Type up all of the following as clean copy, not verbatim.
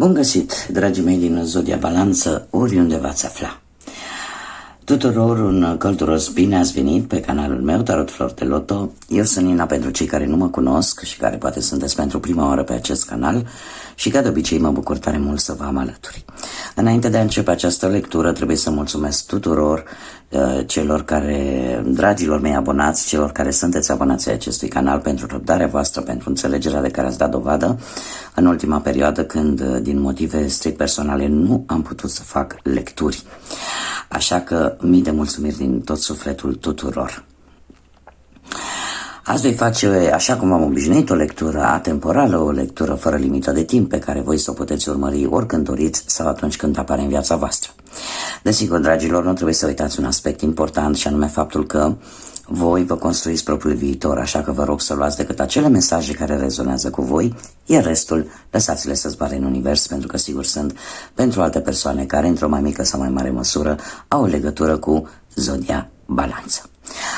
Bun găsit, dragii mei din Zodia Balanță, oriunde v-ați afla. Tuturor un călduros bine ați venit pe canalul meu, Tarot Flori de Loto. Eu sunt Nina pentru cei care nu mă cunosc și care poate sunteți pentru prima oară pe acest canal și ca de obicei mă bucur tare mult să vă am alături. Înainte de a începe această lectură trebuie să mulțumesc tuturor dragilor mei abonați, celor care sunteți abonați ai acestui canal pentru răbdarea voastră, pentru înțelegerea de care ați dat dovadă în ultima perioadă când din motive strict personale nu am putut să fac lecturi. Așa că mii de mulțumiri din tot sufletul tuturor. Azi voi face, așa cum am obișnuit, o lectură atemporală, o lectură fără limită de timp, pe care voi să o puteți urmări oricând doriți sau atunci când apare în viața voastră. Desigur, dragilor, nu trebuie să uitați un aspect important și anume faptul că voi vă construiți propriul viitor, așa că vă rog să luați decât acele mesaje care rezonează cu voi, iar restul lăsați-le să zboare în univers, pentru că sigur sunt pentru alte persoane care, într-o mai mică sau mai mare măsură, au o legătură cu Zodia Balanță.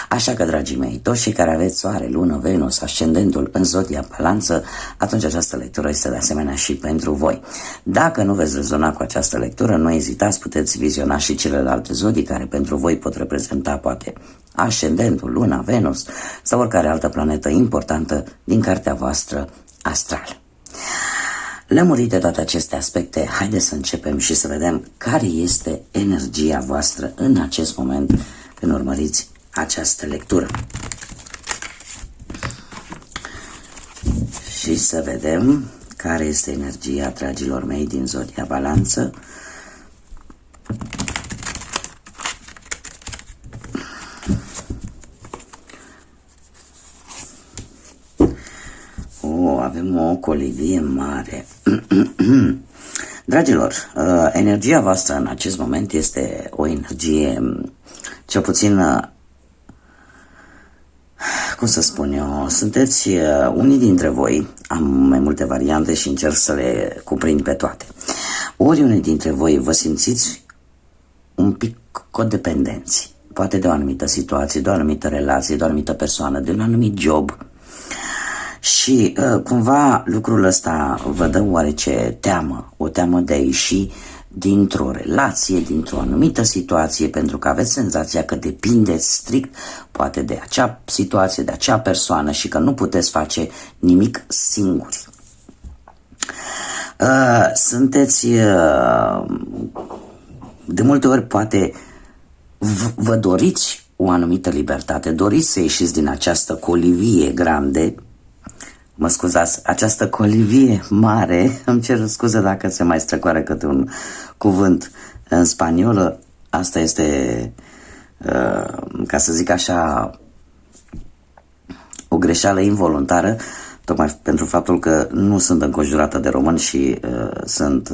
Așa că, dragii mei, toți cei care aveți Soare, Lună, Venus, Ascendentul în Zodia Balanță, atunci această lectură este de asemenea și pentru voi. Dacă nu veți rezona cu această lectură, nu ezitați, puteți viziona și celelalte zodii care pentru voi pot reprezenta poate Ascendentul, Luna, Venus sau oricare altă planetă importantă din cartea voastră astrală. Lămurite toate aceste aspecte, haideți să începem și să vedem care este energia voastră în acest moment când urmăriți această lectură. Și să vedem care este energia dragilor mei din Zodia Balanță. Avem o colivie mare. Dragilor, energia voastră în acest moment este o energie, cel puțin, cum să spun eu, sunteți unii dintre voi, am mai multe variante și încerc să le cuprind pe toate. Ori unii dintre voi vă simțiți un pic codependenți, poate de o anumită situație, de o anumită relație, de o anumită persoană, de un anumit job. Și cumva lucrul ăsta vă dă oarece teamă, o teamă de a ieși dintr-o relație, dintr-o anumită situație, pentru că aveți senzația că depindeți strict poate de acea situație, de acea persoană și că nu puteți face nimic singuri. Sunteți de multe ori poate vă doriți o anumită libertate, doriți să ieșiți din această colivie grande, mă scuzați, această colivie mare, îmi cer scuze dacă se mai strecoară câte un cuvânt în spaniolă, asta este, ca să zic așa, o greșeală involuntară, tocmai pentru faptul că nu sunt înconjurată de români și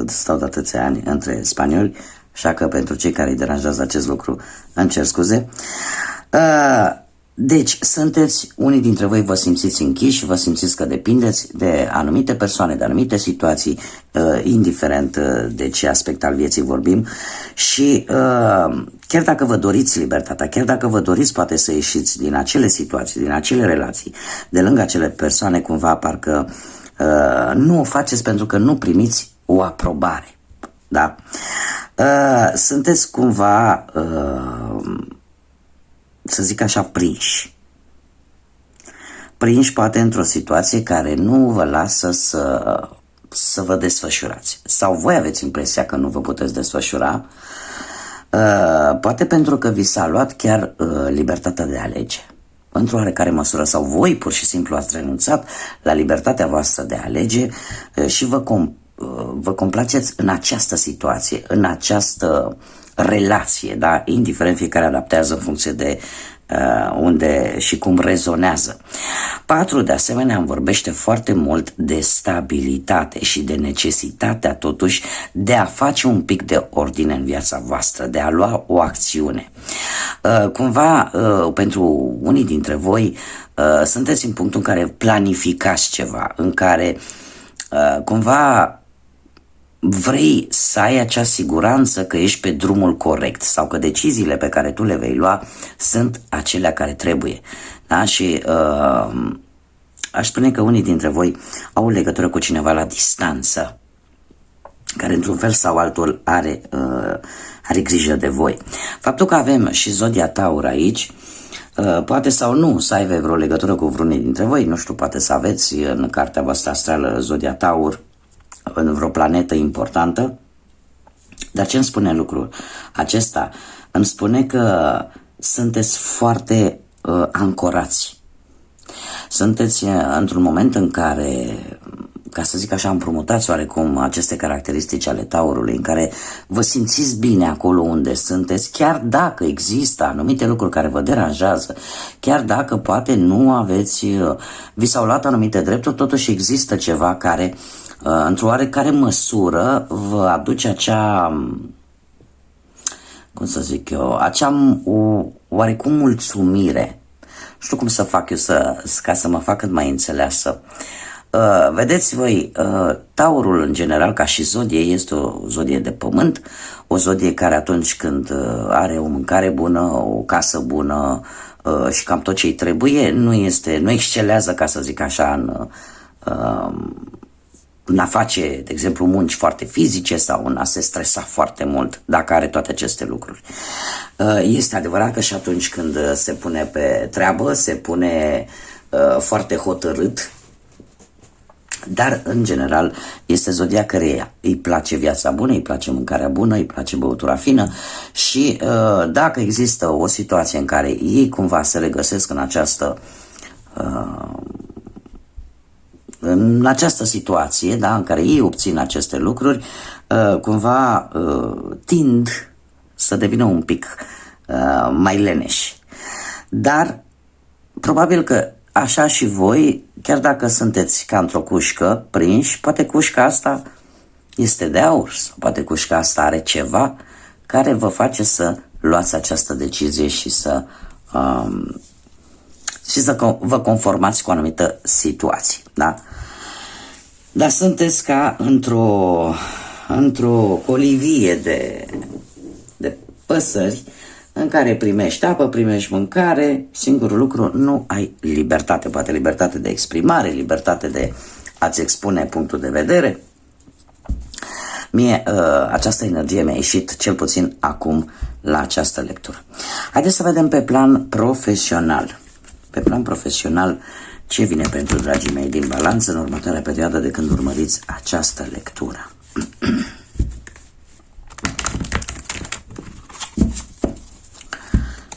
stau de atâția ani între spanioli, așa că pentru cei care îi deranjează acest lucru, îmi cer scuze. Deci, sunteți, unii dintre voi vă simțiți închiși, vă simțiți că depindeți de anumite persoane, de anumite situații, indiferent de ce aspect al vieții vorbim și chiar dacă vă doriți libertatea, chiar dacă vă doriți poate să ieșiți din acele situații, din acele relații, de lângă acele persoane, cumva parcă nu o faceți pentru că nu primiți o aprobare, da? Sunteți cumva să zic așa, prinși poate într-o situație care nu vă lasă să vă desfășurați. Sau voi aveți impresia că nu vă puteți desfășura, poate pentru că vi s-a luat chiar libertatea de a alege. Într-o oarecare măsură, sau voi pur și simplu ați renunțat la libertatea voastră de a alege și vă complaceți în această situație, în această relație, da? Indiferent, fiecare adaptează în funcție de unde și cum rezonează. 4, de asemenea, îmi vorbește foarte mult de stabilitate și de necesitatea totuși de a face un pic de ordine în viața voastră, de a lua o acțiune. Cumva, pentru unii dintre voi, sunteți în punctul în care planificați ceva, în care cumva vrei să ai acea siguranță că ești pe drumul corect sau că deciziile pe care tu le vei lua sunt acelea care trebuie. Da? Și aș spune că unii dintre voi au legătură cu cineva la distanță. care într-un fel sau altul are grijă de voi. Faptul că avem și zodia Taur aici, poate sau nu să aibă vreo legătură cu vreunii dintre voi, nu știu, poate să aveți în cartea voastră astrală zodia Taur în vreo planetă importantă. Dar ce îmi spune lucrul acesta? Îmi spune că sunteți foarte ancorați. Sunteți într-un moment în care, ca să zic așa, împrumutați oarecum aceste caracteristici ale Taurului, în care vă simțiți bine acolo unde sunteți, chiar dacă există anumite lucruri care vă deranjează, chiar dacă poate nu aveți, vi s-au luat anumite drepturi, totuși există ceva care, într-o oarecare măsură, vă aduce acea, cum să zic eu, acea oarecum mulțumire. Nu știu cum să fac eu ca să mă fac cât mai înțeleasă. Vedeți voi, Taurul în general, ca și zodie, este o zodie de pământ, o zodie care atunci când are o mâncare bună, o casă bună și cam tot ce-i trebuie, nu excelează, ca să zic așa, în a face, de exemplu, munci foarte fizice sau în a se stresa foarte mult, dacă are toate aceste lucruri. Este adevărat că și atunci când se pune pe treabă, se pune foarte hotărât, dar, în general, este zodia căreia îi place viața bună, îi place mâncarea bună, îi place băutura fină și dacă există o situație în care ei cumva se regăsesc în această situație, da, în care ei obțin aceste lucruri, cumva tind să devină un pic mai leneși. Dar probabil că așa și voi, chiar dacă sunteți ca într-o cușcă prinși, poate cușca asta este de aur sau poate cușca asta are ceva care vă face să luați această decizie și să vă conformați cu o anumită situație, da? Dar sunteți ca într-o colivie de păsări în care primești apă, primești mâncare, singurul lucru, nu ai libertate, poate libertate de exprimare, libertate de a-ți expune punctul de vedere. Mie această energie mi-a ieșit cel puțin acum la această lectură. Haideți să vedem pe plan profesional. Pe plan profesional, ce vine pentru dragii mei din Balanță în următoarea perioadă de când urmăriți această lectură.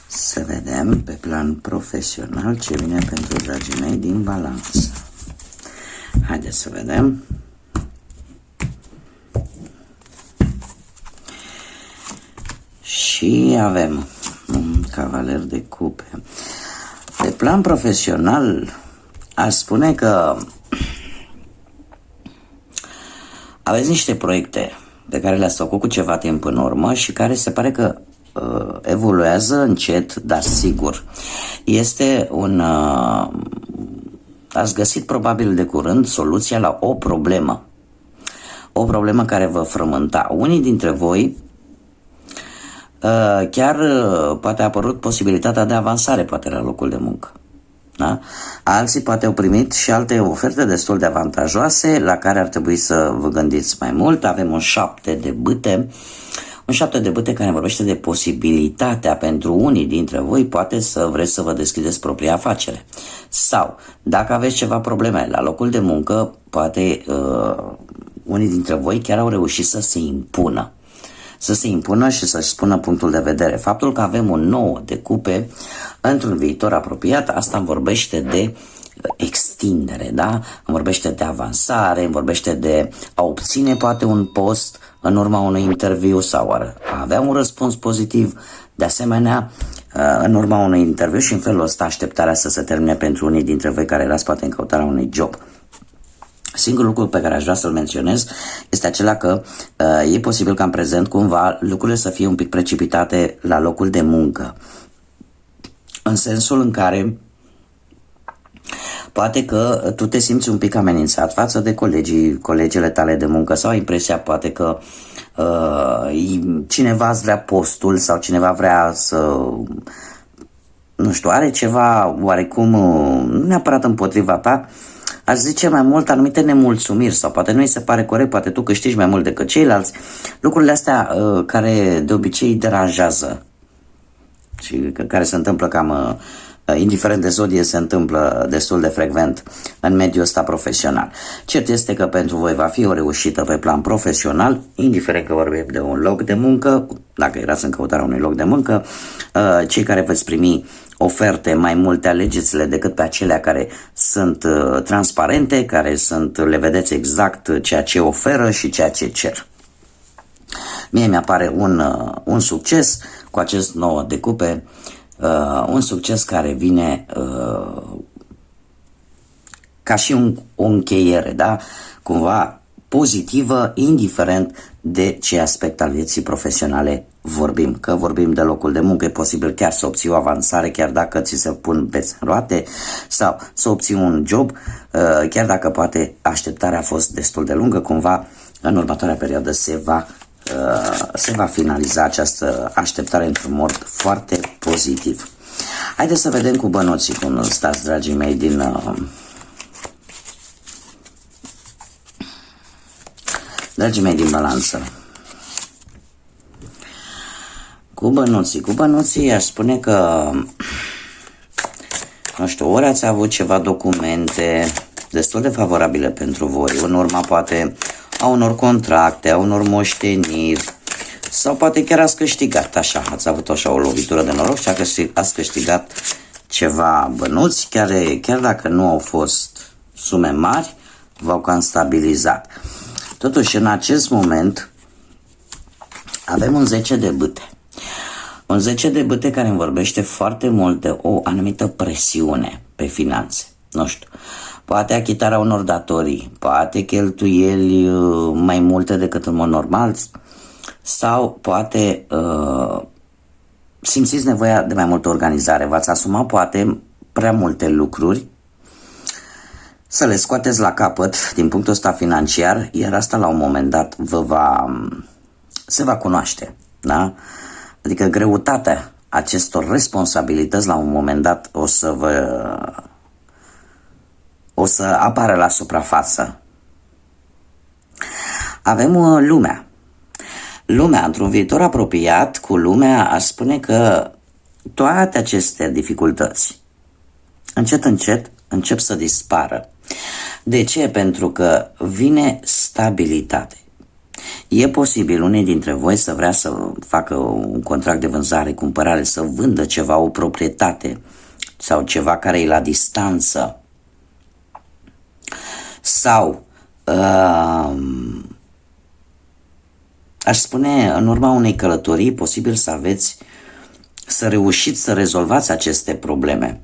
Să vedem pe plan profesional ce vine pentru dragii mei din Balanță. Haideți să vedem. Și avem un cavaler de cupe. Pe plan profesional, aș spune că aveți niște proiecte pe care le-ați făcut cu ceva timp în urmă și care se pare că evoluează încet, dar sigur. Este ați găsit probabil de curând soluția la o problemă. O problemă care vă frământa. Unii dintre voi chiar poate a apărut posibilitatea de avansare, poate la locul de muncă. Da? Alții poate au primit și alte oferte destul de avantajoase la care ar trebui să vă gândiți mai mult. Avem un 7 de bâte. Un 7 de bâte care vorbește de posibilitatea pentru unii dintre voi poate să vreți să vă deschideți propria afacere. Sau, dacă aveți ceva probleme la locul de muncă, poate unii dintre voi chiar au reușit să se impună. Să se impună și să-și spună punctul de vedere. Faptul că avem un 9 de cupe într-un viitor apropiat, asta îmi vorbește de extindere, da? Îmi vorbește de avansare, îmi vorbește de a obține poate un post în urma unui interviu sau a avea un răspuns pozitiv, de asemenea în urma unui interviu și în felul ăsta așteptarea să se termine pentru unii dintre voi care erați poate în căutarea unui job. Singurul lucru pe care aș vrea să-l menționez este acela că e posibil ca în prezent cumva lucrurile să fie un pic precipitate la locul de muncă. În sensul în care poate că tu te simți un pic amenințat față de colegele tale de muncă sau ai impresia poate că cineva îți vrea postul sau cineva vrea să, nu știu, are ceva oarecum, nu neapărat împotriva ta, aș zice mai mult anumite nemulțumiri sau poate nu îi se pare corect, poate tu câștigi mai mult decât ceilalți, lucrurile astea care de obicei deranjează și care se întâmplă cam, indiferent de zodie, se întâmplă destul de frecvent în mediul ăsta profesional. Cert este că pentru voi va fi o reușită pe plan profesional, indiferent că vorbim de un loc de muncă, dacă erați în căutarea unui loc de muncă, cei care veți primi oferte mai multe, alegeți-le decât pe acelea care sunt transparente, care le vedeți exact ceea ce oferă și ceea ce cer. Mie mi-apare un succes cu acest 9 de cupe, un succes care vine ca și o încheiere, da? Cumva pozitivă, indiferent de ce aspect al vieții profesionale vorbim. Că vorbim de locul de muncă, e posibil chiar să obții o avansare, chiar dacă ți se pun bețe în roate, sau să obții un job, chiar dacă poate așteptarea a fost destul de lungă, cumva în următoarea perioadă se va finaliza această așteptare într-un mod foarte pozitiv. Haideți să vedem cu bănuții cum stați, dragii mei, din balanță. Cu bănuții aș spune că, nu știu, ori ați avut ceva documente destul de favorabile pentru voi, în urma poate a unor contracte, a unor moșteniri, sau poate chiar ați câștigat, ați avut așa o lovitură de noroc și ați câștigat ceva bănuți, chiar dacă nu au fost sume mari, v-au cam stabilizat. Totuși, în acest moment, avem un 10 de bâte. Un 10 de bâte care îmi vorbește foarte mult de o anumită presiune pe finanțe. Nu știu, poate achitarea unor datorii, poate cheltuieli mai multe decât în mod normal, sau poate simțiți nevoia de mai multă organizare. V-ați asumat poate prea multe lucruri, să le scoateți la capăt din punctul ăsta financiar, iar asta la un moment dat se va cunoaște, da? Adică greutatea acestor responsabilități la un moment dat o să apară la suprafață. Avem lumea. Lumea, într-un viitor apropiat, cu lumea, aș spune că toate aceste dificultăți încet încep să dispară. De ce? Pentru că vine stabilitate. E posibil unii dintre voi să vrea să facă un contract de vânzare-cumpărare, să vândă ceva, o proprietate sau ceva care e la distanță. Sau, aș spune, în urma unei călătorii, posibil să reușiți să rezolvați aceste probleme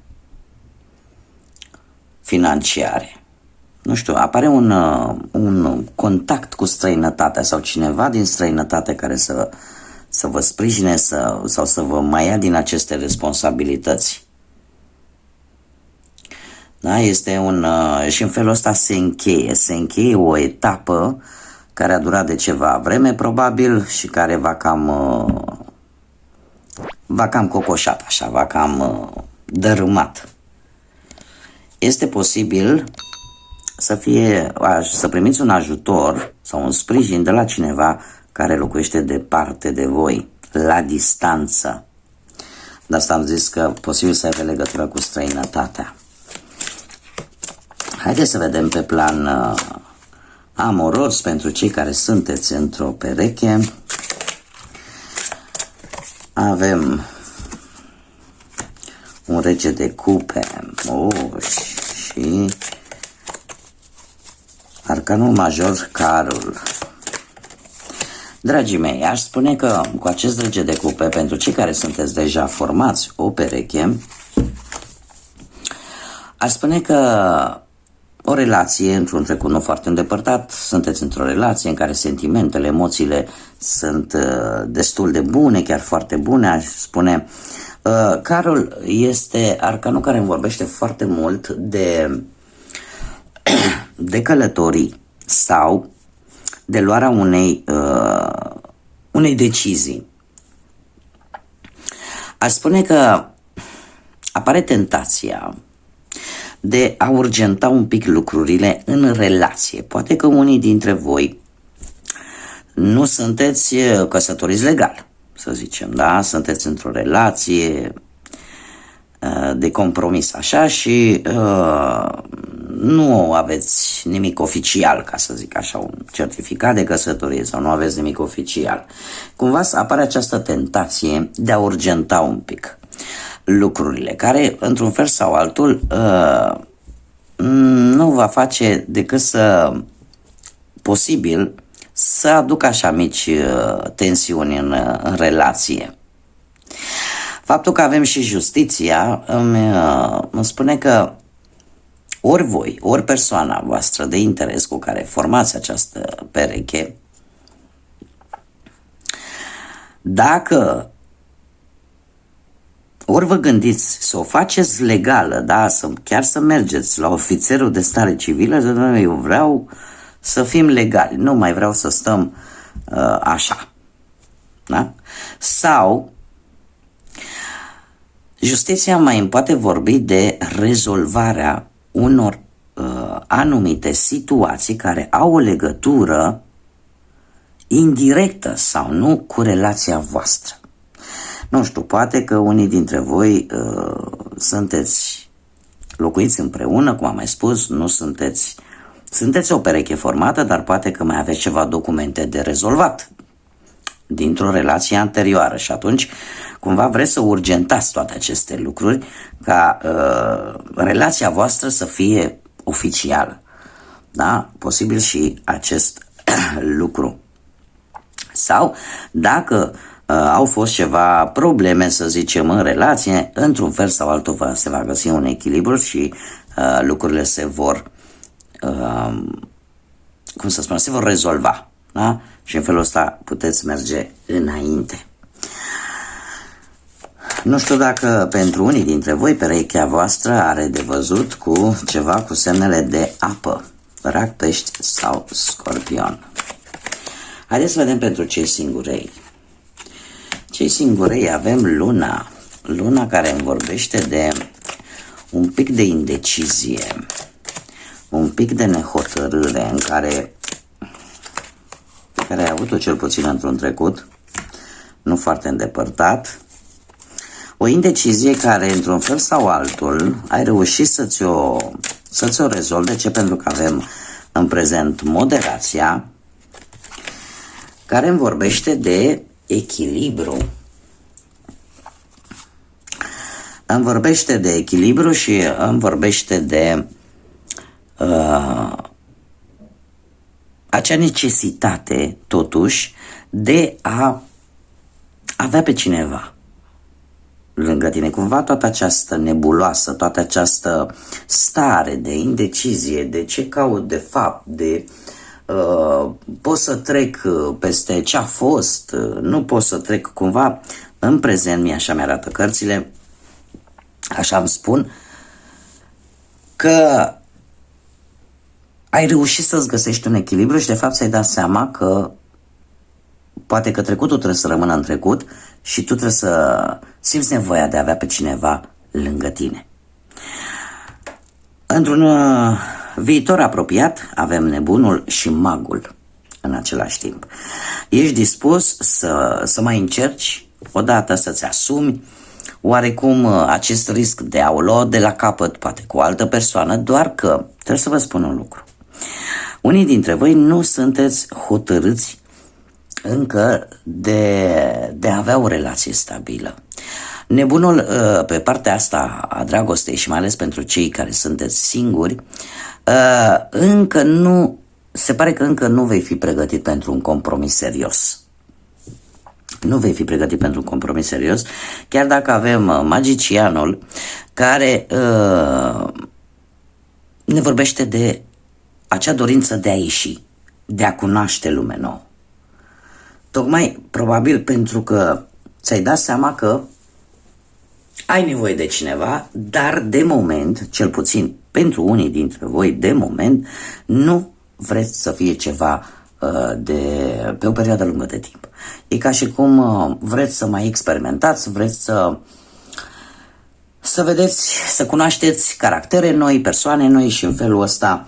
financiare. Nu știu, apare un contact cu străinătatea sau cineva din străinătate care să vă sprijine sau să vă mai ia din aceste responsabilități. Da? Și în felul ăsta se încheie o etapă care a durat de ceva vreme probabil și care va cam cocoșat așa, va cam dărâmat. Este posibil să primiți un ajutor sau un sprijin de la cineva care locuiește departe de voi, la distanță. De asta am zis că posibil să aibă legătură cu străinătatea. Haideți să vedem pe plan amoros pentru cei care sunteți într-o pereche. Avem un rege de cupe și arcanul major, carul. Dragii mei, aș spune că cu acest rege de cupe, pentru cei care sunteți deja formați o pereche, aș spune că o relație într-un trecut nu foarte îndepărtat, sunteți într-o relație în care sentimentele, emoțiile sunt destul de bune, chiar foarte bune, aș spune. Carul este arcanul care îmi vorbește foarte mult de călătorii sau de luarea unei decizii. Aș spune că apare tentația de a urgenta un pic lucrurile în relație. Poate că unii dintre voi nu sunteți căsătoriți legal, să zicem, da? Sunteți într-o relație de compromis așa și nu aveți nimic oficial, ca să zic așa, un certificat de căsătorie sau nu aveți nimic oficial. Cumva apare această tentație de a urgenta un pic lucrurile, care într-un fel sau altul nu va face decât posibil să aducă așa mici tensiuni în relație. Faptul că avem și justiția îmi spune că ori voi, ori persoana voastră de interes cu care formați această pereche, dacă ori vă gândiți să o faceți legală, da, chiar să mergeți la ofițerul de stare civilă, să eu vreau să fim legali, nu mai vreau să stăm așa, da? Sau justiția mai îmi poate vorbi de rezolvarea unor anumite situații care au o legătură indirectă sau nu cu relația voastră. Nu știu, poate că unii dintre voi locuiți împreună, cum am mai spus, nu sunteți o pereche formată, dar poate că mai aveți ceva documente de rezolvat dintr-o relație anterioară și atunci cumva vreți să urgentați toate aceste lucruri ca relația voastră să fie oficială. Da? Posibil și acest lucru. Sau dacă au fost ceva probleme, să zicem, în relație, într-un fel sau altul se va găsi un echilibru și lucrurile se vor se vor rezolva. Da? Și în felul ăsta puteți merge înainte. Nu știu dacă pentru unii dintre voi perechea voastră are de văzut cu ceva cu semnele de apă, Rac, Pești sau Scorpion. Haideți să vedem pentru cei singurei. Cei singurei avem Luna. Luna care îmi vorbește de un pic de indecizie, un pic de nehotărâre pe care ai avut-o cel puțin într-un trecut, nu foarte îndepărtat. O indecizie care, într-un fel sau altul, ai reușit să-ți o rezolvi. De ce? Pentru că avem în prezent moderația, care îmi vorbește de echilibru. Îmi vorbește de echilibru și îmi vorbește de acea necesitate, totuși, de a avea pe cineva lângă tine. Cumva toată această nebuloasă, toată această stare de indecizie, de ce caut de fapt, de pot să trec peste ce a fost, nu pot să trec, cumva în prezent, așa mi-arată cărțile, așa îmi spun, că ai reușit să-ți găsești un echilibru și de fapt ți-ai dat seama că poate că trecutul trebuie să rămână în trecut și tu trebuie să simți nevoia de a avea pe cineva lângă tine. Într-un viitor apropiat avem Nebunul și Magul în același timp. Ești dispus să mai încerci odată să-ți asumi oarecum acest risc de a o lua de la capăt, poate cu o altă persoană, doar că trebuie să vă spun un lucru. Unii dintre voi nu sunteți hotărâți încă de a avea o relație stabilă. Nebunul, pe partea asta a dragostei și mai ales pentru cei care sunteți singuri, încă nu, se pare că încă nu vei fi pregătit pentru un compromis serios. Nu vei fi pregătit pentru un compromis serios, chiar dacă avem magicianul care ne vorbește de acea dorință de a ieși, de a cunoaște lume nouă. Tocmai, probabil, pentru că ți-ai dat seama că ai nevoie de cineva, dar de moment, cel puțin pentru unii dintre voi, de moment, nu vreți să fie ceva pe o perioadă lungă de timp. E ca și cum vreți să mai experimentați, vreți să să vedeți, să cunoașteți caractere noi, persoane noi și în felul ăsta,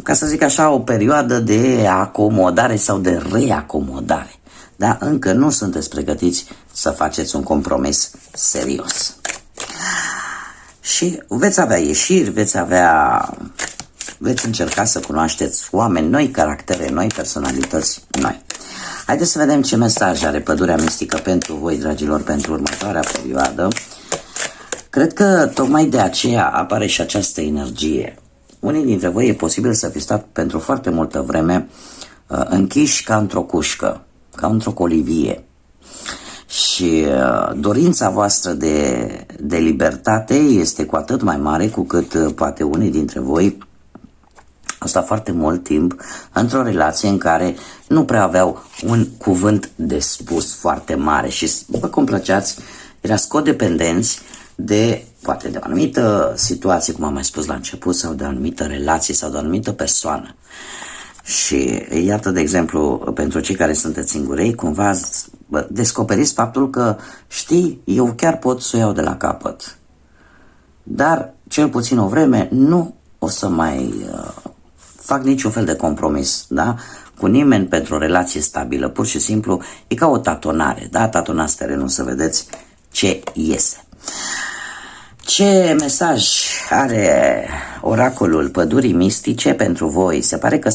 ca să zic așa, o perioadă de acomodare sau de reacomodare. Dar încă nu sunteți pregătiți să faceți un compromis serios. Și veți avea ieșiri, veți încerca să cunoașteți oameni noi, caractere noi, personalități noi. Haideți să vedem ce mesaj are pădurea mistică pentru voi, dragilor, pentru următoarea perioadă. Cred că tocmai de aceea apare și această energie. Unii dintre voi e posibil să fi stat pentru foarte multă vreme închiși ca într-o cușcă, ca într-o colivie. Și dorința voastră de libertate este cu atât mai mare cu cât poate unii dintre voi au stat foarte mult timp într-o relație în care nu prea aveau un cuvânt de spus foarte mare și vă complaceați, erați codependenți poate de o anumită situație, cum am mai spus la început, sau de o anumită relație sau de o anumită persoană. Și iată, de exemplu, pentru cei care sunteți singurei, cumva descoperiți faptul că, știi, eu chiar pot să o iau de la capăt. Dar, cel puțin o vreme, nu o să mai fac niciun fel de compromis, da? Cu nimeni pentru o relație stabilă. Pur și simplu, e ca o tatonare, da? Tatonați terenul să vedeți ce iese. Ce mesaj are oracolul pădurii mistice pentru voi? Se pare că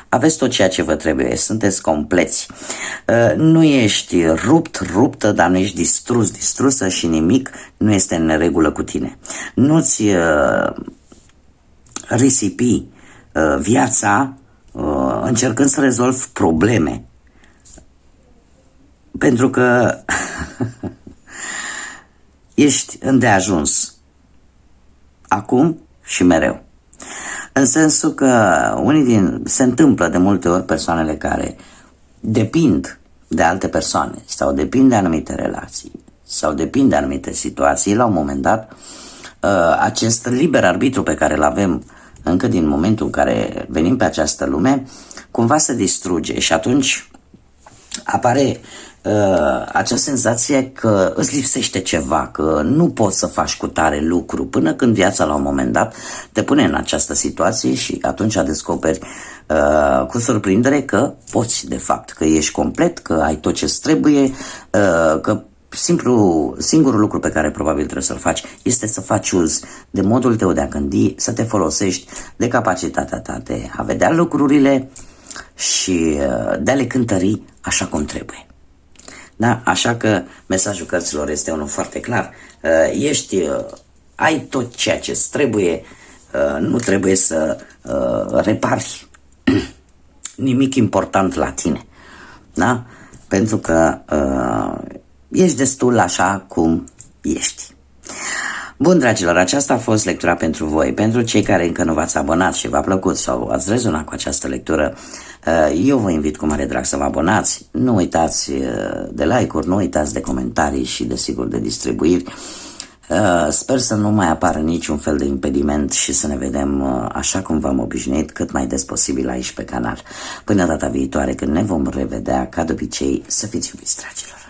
aveți tot ceea ce vă trebuie, sunteți compleți. Nu ești ruptă, dar nu ești distrusă și nimic nu este în neregulă cu tine. Nu-ți risipi viața încercând să rezolvi probleme. Pentru că ești îndeajuns acum și mereu. În sensul că se întâmplă de multe ori persoanele care depind de alte persoane sau depind de anumite relații sau depind de anumite situații, la un moment dat acest liber arbitru pe care îl avem încă din momentul în care venim pe această lume, cumva se distruge și atunci apare acea senzație că îți lipsește ceva, că nu poți să faci cu tare lucru, până când viața la un moment dat te pune în această situație și atunci descoperi cu surprindere că poți, de fapt, că ești complet, că ai tot ce-ți trebuie, că singurul lucru pe care probabil trebuie să-l faci este să faci uz de modul tău de a gândi, să te folosești de capacitatea ta de a vedea lucrurile și de a le cântări așa cum trebuie. Da? Așa că mesajul cărților este unul foarte clar. Ai tot ceea ce îți trebuie, nu trebuie să repari nimic important la tine. Da? Pentru că ești destul așa cum ești. Bun, dragilor, aceasta a fost lectura pentru voi. Pentru cei care încă nu v-ați abonat și v-a plăcut sau ați rezonat cu această lectură, eu vă invit cu mare drag să vă abonați. Nu uitați de like-uri, nu uitați de comentarii și, desigur, de distribuiri. Sper să nu mai apară niciun fel de impediment și să ne vedem așa cum v-am obișnuit, cât mai des posibil aici pe canal. Până data viitoare, când ne vom revedea, ca de obicei, să fiți iubiți, dragilor.